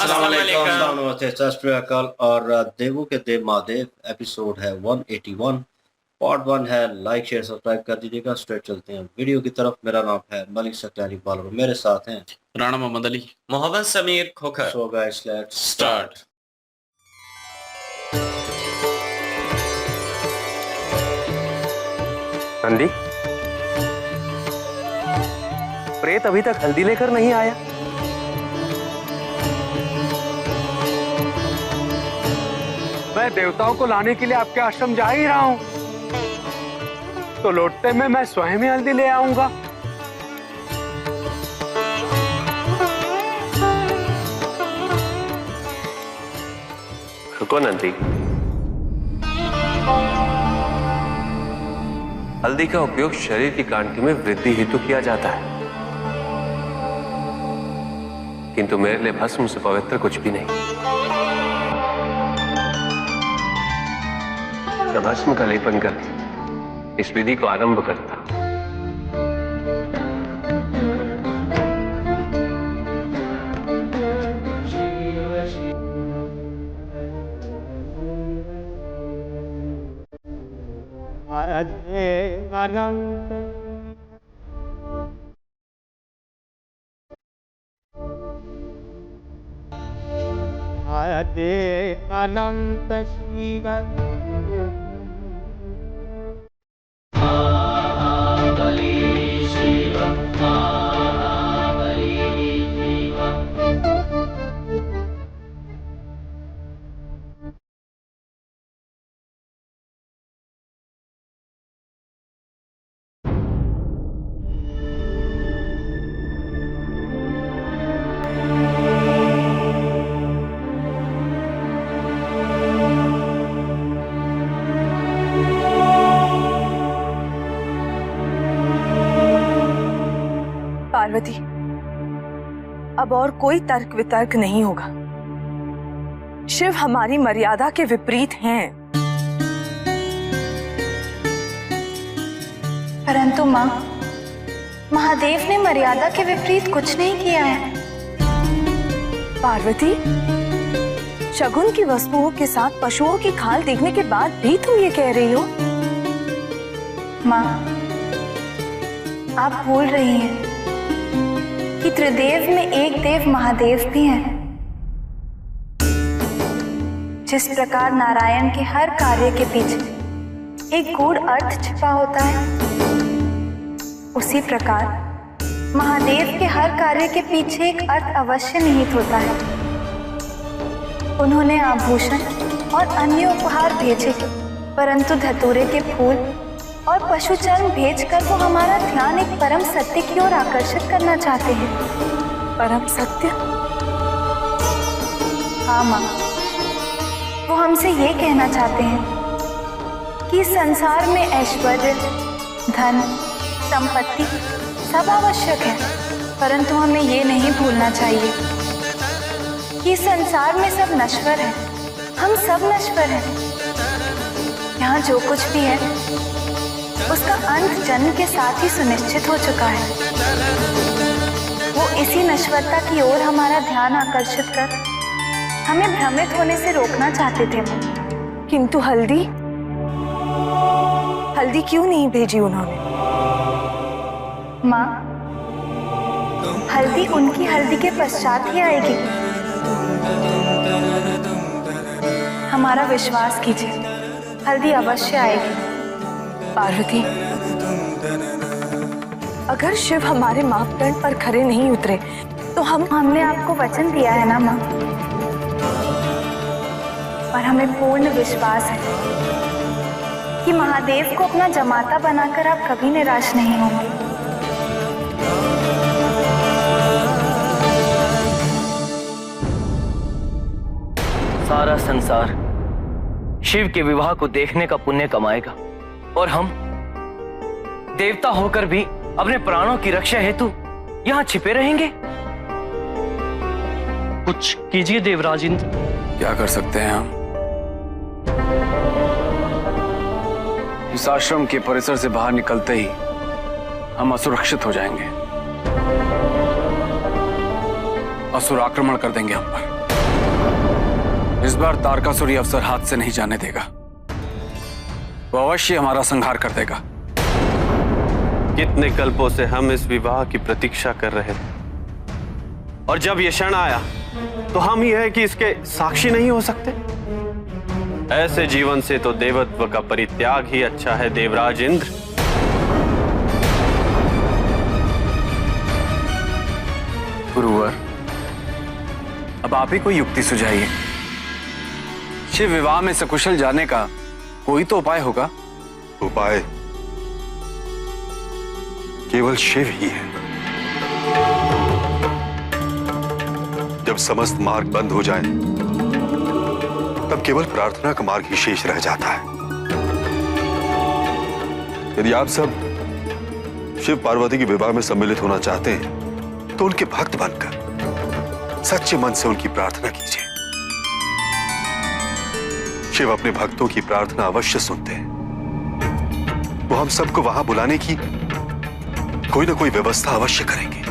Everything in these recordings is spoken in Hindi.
नमस्ते सत श्री अकाल। और देवों के देव महादेव एपिसोड है 181, पार्ट 1 है। लाइक शेयर सब्सक्राइब कर दीजिएगा। स्ट्रेट चलते हैं वीडियो की तरफ। मेरा नाम है मलिक सकलानी बालर, मेरे साथ हैं Rana Mohammad Ali, Mohammad Sameer Khokhar. So guys let's start. नंदी, प्रेत अभी तक हल्दी लेकर नहीं आया। मैं देवताओं को लाने के लिए आपके आश्रम जा ही रहा हूं, तो लौटते में मैं स्वयं ही हल्दी ले आऊंगा। रुको नंदी, हल्दी का उपयोग शरीर की कांति में वृद्धि हेतु किया जाता है, किंतु मेरे लिए भस्म से पवित्र कुछ भी नहीं। मैं भस्म का लेपन कर इस विधि को आरंभ करता। अनंत शिव पार्वती, अब और कोई तर्क वितर्क नहीं होगा। शिव हमारी मर्यादा के विपरीत हैं। परंतु माँ, महादेव ने मर्यादा के विपरीत कुछ नहीं किया है। पार्वती, शगुन की वस्तुओं के साथ पशुओं की खाल देखने के बाद भी तुम ये कह रही हो? माँ, आप भूल रही हैं कि त्रिदेव में एक देव महादेव भी हैं। जिस प्रकार नारायण के हर कार्य के पीछे एक गूढ़ अर्थ छिपा होता है, उसी प्रकार महादेव के हर कार्य के पीछे एक अर्थ अवश्य निहित होता है। उन्होंने आभूषण और अन्य उपहार भेजे, परंतु धतूरे के फूल और पशु चर्म भेजकर वो हमारा ध्यान एक परम सत्य की ओर आकर्षित करना चाहते हैं। परम सत्य? हाँ माँ, वो हमसे ये कहना चाहते हैं कि संसार में ऐश्वर्य, धन, संपत्ति सब आवश्यक है, परंतु हमें ये नहीं भूलना चाहिए कि संसार में सब नश्वर है। हम सब नश्वर हैं। यहाँ जो कुछ भी है उसका अंत जन्म के साथ ही सुनिश्चित हो चुका है। वो इसी नश्वरता की ओर हमारा ध्यान आकर्षित कर हमें भ्रमित होने से रोकना चाहते थे। किंतु हल्दी क्यों नहीं भेजी उन्होंने? माँ, हल्दी उनकी हल्दी के पश्चात ही आएगी। हमारा विश्वास कीजिए, हल्दी अवश्य आएगी। पार्वती, अगर शिव हमारे मापदंड पर खरे नहीं उतरे तो हमने आपको वचन दिया है ना माँ, और हमें पूर्ण विश्वास है कि महादेव को अपना जमाता बनाकर आप कभी निराश नहीं होंगे। सारा संसार शिव के विवाह को देखने का पुण्य कमाएगा, और हम देवता होकर भी अपने प्राणों की रक्षा हेतु यहाँ छिपे रहेंगे। कुछ कीजिए देवराज इंद्र। क्या कर सकते हैं हम? इस आश्रम के परिसर से बाहर निकलते ही हम असुरक्षित हो जाएंगे। असुर आक्रमण कर देंगे हम पर। इस बार तारकासुर ये अवसर हाथ से नहीं जाने देगा। वो अवश्य हमारा संहार कर देगा। कितने कल्पों से हम इस विवाह की प्रतीक्षा कर रहे थे, और जब ये क्षण आया तो हम ही है कि इसके साक्षी नहीं हो सकते। ऐसे जीवन से तो देवत्व का परित्याग ही अच्छा है देवराज इंद्र। गुरुवर, अब आप ही कोई युक्ति सुझाइए। शिव विवाह में सकुशल जाने का कोई तो उपाय होगा। उपाय केवल शिव ही है। जब समस्त मार्ग बंद हो जाए तब केवल प्रार्थना का मार्ग ही शेष रह जाता है। यदि आप सब शिव पार्वती के विवाह में सम्मिलित होना चाहते हैं तो उनके भक्त बनकर सच्चे मन से उनकी प्रार्थना कीजिए। शिव अपने भक्तों की प्रार्थना अवश्य सुनते हैं। वो हम सबको वहां बुलाने की कोई ना कोई व्यवस्था अवश्य करेंगे।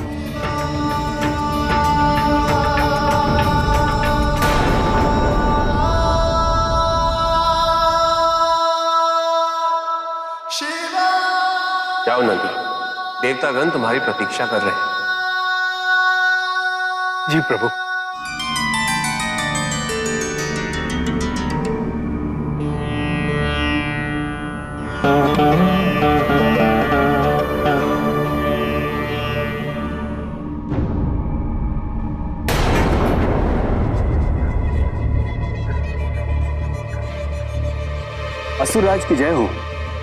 जाओ नंदी, देवतागण तुम्हारी प्रतीक्षा कर रहे हैं। जी प्रभु। असुरराज की जय हो।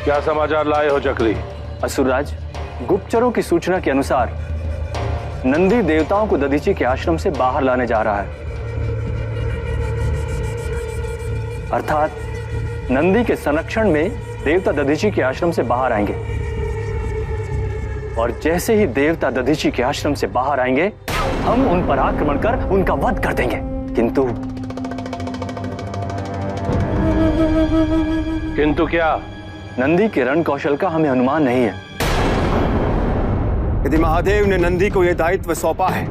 क्या समाचार लाए हो चक्री? असुरराज, गुप्तचरों की सूचना के अनुसार नंदी देवताओं को दधीची के आश्रम से बाहर लाने जा रहा है। अर्थात नंदी के संरक्षण में देवता दधीची के आश्रम से बाहर आएंगे, और जैसे ही देवता दधीची के आश्रम से बाहर आएंगे हम उन पर आक्रमण कर उनका वध कर देंगे। किंतु क्या? नंदी के रण कौशल का हमें अनुमान नहीं है। यदि महादेव ने नंदी को यह दायित्व सौंपा है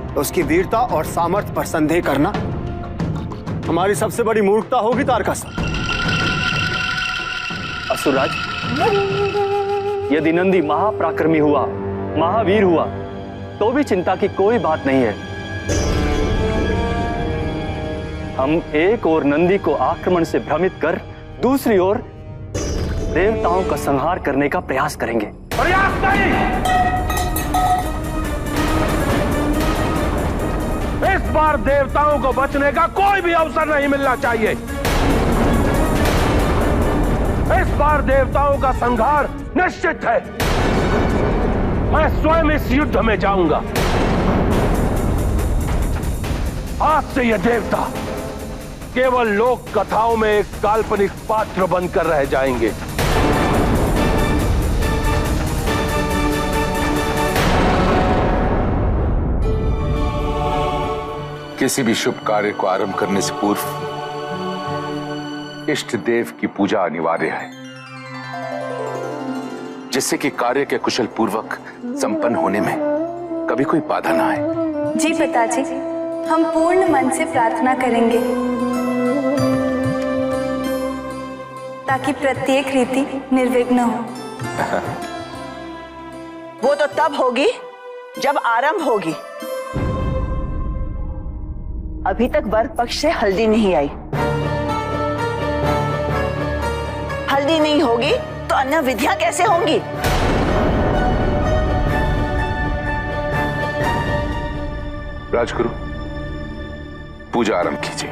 तो उसकी वीरता और सामर्थ्य पर संदेह करना हमारी सबसे बड़ी मूर्खता होगी तारकासुर। असुरराज, यदि नंदी महापराक्रमी हुआ, महावीर हुआ, तो भी चिंता की कोई बात नहीं है। हम एक ओर नंदी को आक्रमण से भ्रमित कर दूसरी ओर देवताओं का संहार करने का प्रयास करेंगे। प्रयास नहीं, इस बार देवताओं को बचने का कोई भी अवसर नहीं मिलना चाहिए। इस बार देवताओं का संहार निश्चित है। मैं स्वयं इस युद्ध में जाऊंगा। आज से ये देवता केवल लोक कथाओं में एक काल्पनिक पात्र बनकर रह जाएंगे। किसी भी शुभ कार्य को आरंभ करने से पूर्व इष्ट देव की पूजा अनिवार्य है, जिससे कि कार्य के कुशल पूर्वक संपन्न होने में कभी कोई बाधा ना आए। जी पिताजी, हम पूर्ण मन से प्रार्थना करेंगे ताकि प्रत्येक रीति निर्विघ्न हो। वो तो तब होगी जब आरंभ होगी। अभी तक वर पक्ष से हल्दी नहीं आई। हल्दी नहीं होगी तो अन्य विधियां कैसे होंगी? राजगुरु, पूजा आरंभ कीजिए।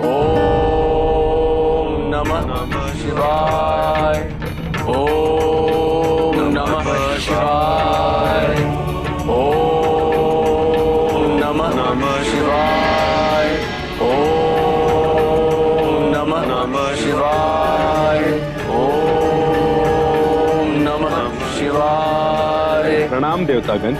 ओम नमः शिवाय। ओम नमः शिवाय। ओम नमः शिवाय। ओम नमः शिवाय। ओम नमः शिवाय। प्रणाम देवतागण।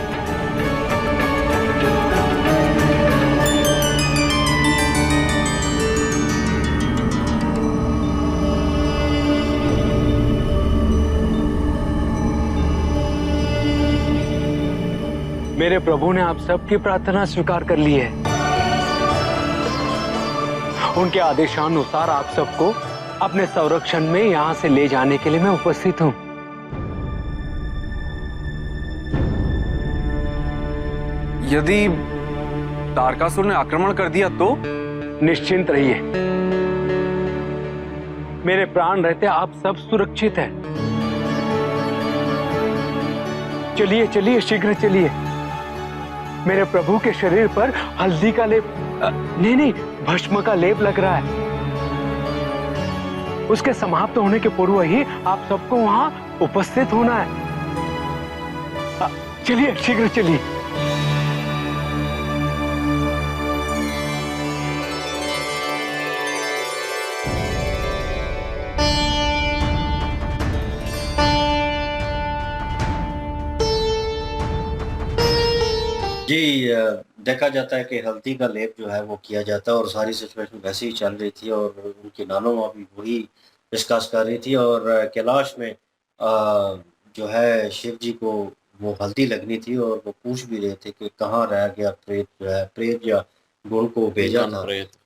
मेरे प्रभु ने आप सबकी प्रार्थना स्वीकार कर ली है। उनके आदेशानुसार आप सबको अपने संरक्षण में यहां से ले जाने के लिए मैं उपस्थित हूं। यदि तारकासुर ने आक्रमण कर दिया तो? निश्चिंत रहिए, मेरे प्राण रहते आप सब सुरक्षित हैं। चलिए चलिए, शीघ्र चलिए। मेरे प्रभु के शरीर पर हल्दी का लेप, नहीं, भस्म का लेप लग रहा है। उसके समाप्त होने के पूर्व ही आप सबको वहां उपस्थित होना है। चलिए, शीघ्र चलिए। जी, देखा जाता है कि हल्दी का लेप जो है वो किया जाता है और सारी सिचुएशन वैसे ही चल रही थी और उनकी नानो माँ भी वही डिस्कस कर रही थी और कैलाश में जो है शिव जी को वो हल्दी लगनी थी और वो पूछ भी रहे थे कि कहाँ रह गया प्रेत, जो है प्रेत या गुण को भेजा था,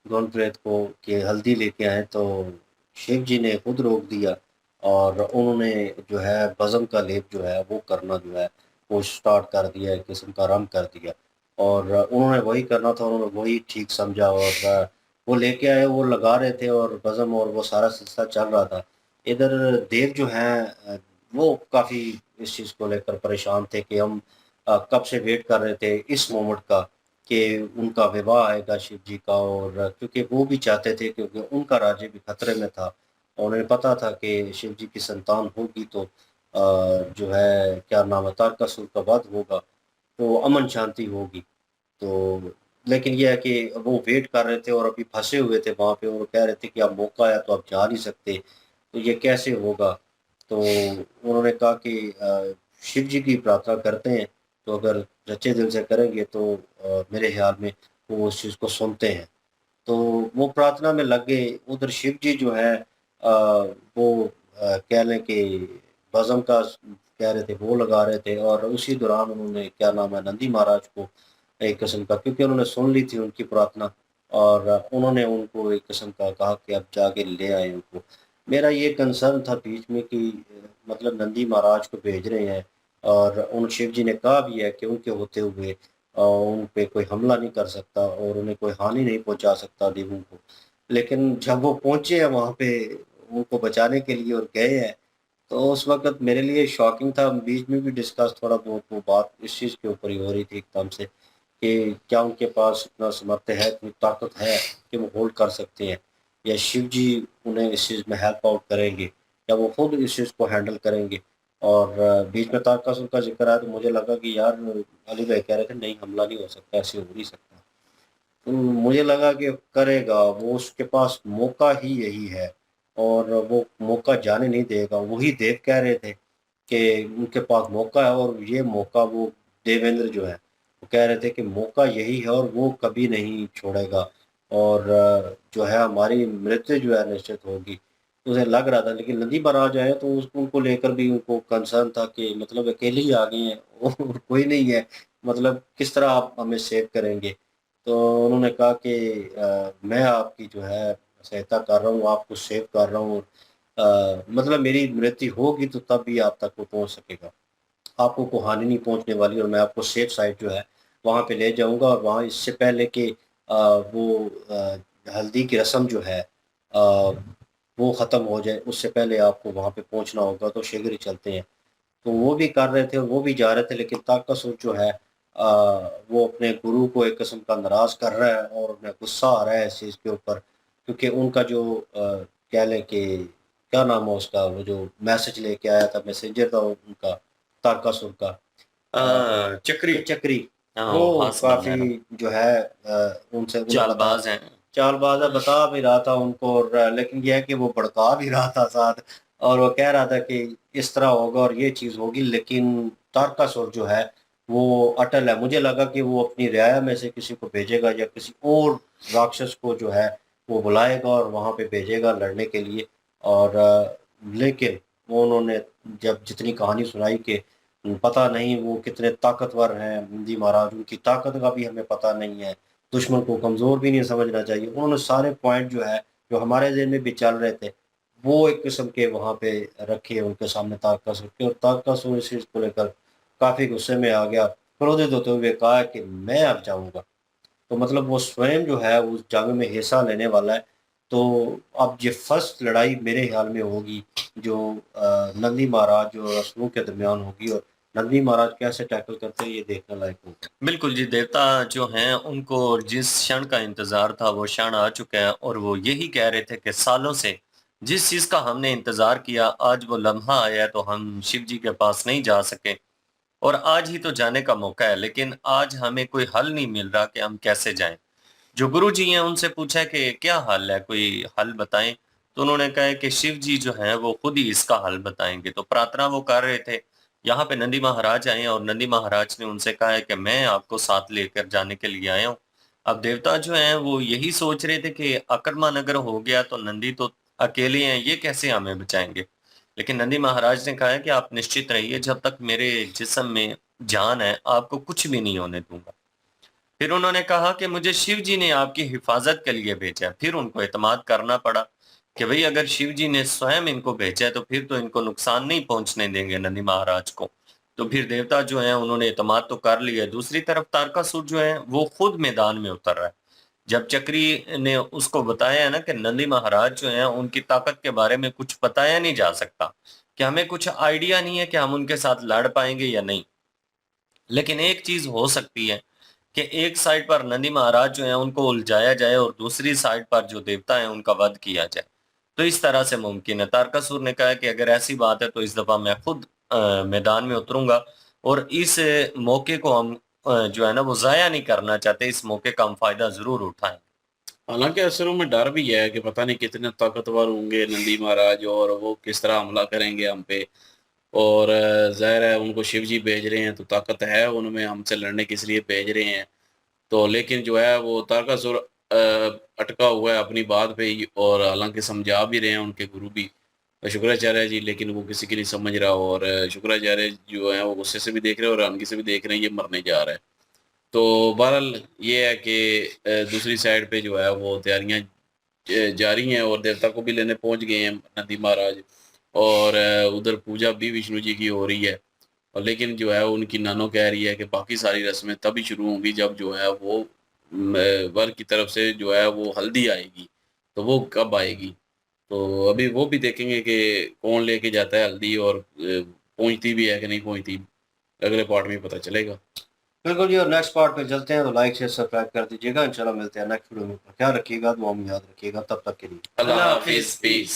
गुण प्रेत को कि हल्दी लेके आए। तो शिव जी ने खुद रोक दिया और उन्होंने जो है बज़म का लेप जो है वो करना जो है वो स्टार्ट कर दिया, एक किस्म का रंग कर दिया और उन्होंने वही करना था, उन्होंने वही ठीक समझा और वो लेके आए, वो लगा रहे थे और बज़म और वो सारा सिलसिला चल रहा था। इधर देव जो हैं वो काफ़ी इस चीज़ को लेकर परेशान थे कि हम कब से वेट कर रहे थे इस मोमेंट का कि उनका विवाह आएगा शिव जी का, और क्योंकि वो भी चाहते थे क्योंकि उनका राज्य भी खतरे में था और उन्हें पता था कि शिव जी की संतान होगी तो जो है क्या नाम है तारकासुर का वध होगा तो अमन शांति होगी। तो लेकिन ये है कि वो वेट कर रहे थे और अभी फंसे हुए थे वहाँ पे और कह रहे थे कि अब मौका आया तो अब जा नहीं सकते, तो ये कैसे होगा। तो उन्होंने कहा कि शिव जी की प्रार्थना करते हैं, तो अगर सच्चे दिल से करेंगे तो मेरे ख्याल में वो उस चीज़ को सुनते हैं। तो वो प्रार्थना में लग गए। उधर शिव जी जो है वो कह लें कि बज़म का कह रहे थे वो लगा रहे थे और उसी दौरान उन्होंने क्या नाम है नंदी महाराज को एक किस्म का, क्योंकि उन्होंने सुन ली थी उनकी प्रार्थना और उन्होंने उनको एक किस्म का कहा कि अब जाके ले आए उनको। मेरा ये कंसर्न था बीच में कि मतलब नंदी महाराज को भेज रहे हैं और उन शिव जी ने कहा भी है कि उनके होते हुए उन पे कोई हमला नहीं कर सकता और उन्हें कोई हानि नहीं पहुंचा सकता देवों को। लेकिन जब वो पहुंचे हैं वहाँ पे उनको बचाने के लिए और गए हैं, तो उस वक़्त मेरे लिए शॉकिंग था। बीच में भी डिस्कस थोड़ा बहुत वो बात इस चीज़ के ऊपर ही हो रही थी एकदम से कि क्या उनके पास इतना सामर्थ्य है, इतनी ताकत है कि वो होल्ड कर सकते हैं, या शिव जी उन्हें इस चीज़ में हेल्प आउट करेंगे या वो खुद इस चीज़ को हैंडल करेंगे। और बीच में तारकासुर का ज़िक्र आया तो मुझे लगा कि यार अली भाई कह रहे थे नहीं हमला नहीं हो सकता, ऐसे हो नहीं सकता। तो मुझे लगा कि करेगा वो, उसके पास मौका ही यही है और वो मौका जाने नहीं देगा। वही देव कह रहे थे कि उनके पास मौका है और ये मौका वो देवेंद्र जो है वो कह रहे थे कि मौका यही है और वो कभी नहीं छोड़ेगा और जो है हमारी मृत्यु जो है निश्चित होगी। उसे लग रहा था, लेकिन नंदी महाराज आए तो उनको लेकर भी उनको कंसर्न था कि मतलब अकेले ही आ गए हैं और कोई नहीं है, मतलब किस तरह आप हमें सेव करेंगे। तो उन्होंने कहा कि मैं आपकी जो है सहायता कर रहा हूँ, आपको सेव कर रहा हूँ, मतलब मेरी मृत्यु होगी तो तब भी आप तक वो पहुँच सकेगा, आपको को हानि नहीं पहुँचने वाली और मैं आपको सेफ साइड जो है वहाँ पे ले जाऊँगा और वहाँ इससे पहले कि वो हल्दी की रस्म जो है वो ख़त्म हो जाए उससे पहले आपको वहाँ पे पहुँचना होगा, तो शीघ्र ही चलते हैं। तो वो भी कर रहे थे और वो भी जा रहे थे, लेकिन तारकासुर जो है वो अपने गुरु को एक किस्म का नाराज़ कर रहा है और उन्हें गुस्सा आ रहा है इस चीज़ के ऊपर, क्योंकि उनका जो कह लें कि क्या नाम है उसका, वो जो मैसेज लेके आया था, मैसेंजर था उनका तारकासुर का चक्री चक्री हाँ, वो हाथ से बनाया काफ़ी जो है उनसे चालबाज हैं। चालबाज है, बता भी रहा था उनको और लेकिन ये है कि वो भड़का भी रहा था साथ, और वो कह रहा था कि इस तरह होगा और ये चीज़ होगी, लेकिन तारकासुर जो है वो अटल है। मुझे लगा कि वो अपनी रियाया में से किसी को भेजेगा या किसी और राक्षस को जो है वो बुलाएगा और वहाँ पे भेजेगा लड़ने के लिए, और लेकिन वो उन्होंने जब जितनी कहानी सुनाई कि पता नहीं वो कितने ताकतवर हैं नंदी महाराज, उनकी ताकत का भी हमें पता नहीं है, दुश्मन को कमज़ोर भी नहीं समझना चाहिए। उन्होंने सारे पॉइंट जो है जो हमारे ज़हन में भी चल रहे थे वो एक किस्म के वहाँ पे रखे उनके सामने तारकासुर के, और तारकासुर इस चीज़ को लेकर काफ़ी गुस्से में आ गया। क्रोधित होते हुए कहा कि मैं अब जाऊँगा। तो मतलब वो स्वयं जो है उस जंग में हिस्सा लेने वाला है। तो अब ये फर्स्ट लड़ाई मेरे ख्याल में होगी जो नंदी महाराज और असुरों के दरमियान होगी, और नंदी महाराज कैसे टैकल करते हैं ये देखने लायक होगा। बिल्कुल जी, देवता जो हैं उनको जिस क्षण का इंतजार था वो क्षण आ चुका है, और वो यही कह रहे थे कि सालों से जिस चीज का हमने इंतजार किया आज वो लम्हा आया, तो हम शिव जी के पास नहीं जा सके और आज ही तो जाने का मौका है, लेकिन आज हमें कोई हल नहीं मिल रहा कि हम कैसे जाएं। जो गुरु जी हैं उनसे पूछा कि क्या हल है, कोई हल बताएं। तो उन्होंने कहा कि शिव जी जो हैं वो खुद ही इसका हल बताएंगे। तो प्रार्थना वो कर रहे थे, यहाँ पे नंदी महाराज आए और नंदी महाराज ने उनसे कहा है कि मैं आपको साथ लेकर जाने के लिए आया हूँ। अब देवता जो हैं वो यही सोच रहे थे कि आक्रमण अगर हो गया तो नंदी तो अकेले हैं, ये कैसे हमें बचाएंगे। लेकिन नंदी महाराज ने कहा है कि आप निश्चित रहिए, जब तक मेरे जिस्म में जान है आपको कुछ भी नहीं होने दूंगा। फिर उन्होंने कहा कि मुझे शिव जी ने आपकी हिफाजत के लिए भेजा है। फिर उनको एतमाद करना पड़ा कि भाई अगर शिव जी ने स्वयं इनको भेजा है तो फिर तो इनको नुकसान नहीं पहुंचने देंगे नंदी महाराज को। तो फिर देवता जो हैं उन्होंने एतमाद तो कर लिया। दूसरी तरफ तारकासुर जो है वो खुद मैदान में उतर रहा है। जब चक्री ने उसको बताया है ना कि नंदी महाराज जो हैं उनकी ताकत के बारे में कुछ बताया नहीं जा सकता, कि हमें कुछ आइडिया नहीं है कि हम उनके साथ लड़ पाएंगे या नहीं, लेकिन एक चीज हो सकती है कि एक साइड पर नंदी महाराज जो है उनको उलझाया जाए और दूसरी साइड पर जो देवता है उनका वध किया जाए। तो इस तरह से मुमकिन है। तारकासुर ने कहा कि अगर ऐसी बात है तो इस दफा मैं खुद मैदान में उतरूंगा, और इस मौके को हम जो है ना वो जाया नहीं करना चाहते, इस मौके का हम फायदा जरूर उठाएं। हालांकि असरों में डर भी है कि पता नहीं कितने ताकतवर होंगे नंदी महाराज और वो किस तरह हमला करेंगे हम पे। और ज़ाहिर है उनको शिव जी भेज रहे हैं तो ताकत है उनमें, हमसे लड़ने के लिए भेज रहे हैं। तो लेकिन जो है वो तारकासुर अटका हुआ है अपनी बात पे ही, और हालांकि समझा भी रहे हैं उनके गुरु भी शुक्राचार्य जी, लेकिन वो किसी की नहीं समझ रहा। और शुक्राचार्य जो है वो गुस्से से भी देख रहे हैं और हल्की से भी देख रहे हैं ये मरने जा रहा है। तो बहरहाल ये है कि दूसरी साइड पे जो है वो तैयारियां जारी हैं और देवता को भी लेने पहुंच गए हैं नंदी महाराज, और उधर पूजा भी विष्णु जी की हो रही है। और लेकिन जो है उनकी नानो कह रही है कि बाकी सारी रस्में तभी शुरू होंगी जब जो है वो वर की तरफ से जो है वो हल्दी आएगी। तो वो कब आएगी तो अभी वो भी देखेंगे कि कौन लेके जाता है हल्दी, और पहुंचती भी है कि नहीं पहुंचती, अगले पार्ट में पता चलेगा। बिल्कुल जी, और नेक्स्ट पार्ट पे चलते हैं। तो लाइक शेयर सब्सक्राइब कर दीजिएगा। इंशाल्लाह मिलते हैं नेक्स्ट वीडियो में। ख्याल रखिएगा, दुआ में याद रखिएगा। तब तक के लिए अल्लाह हाफिज, पीस।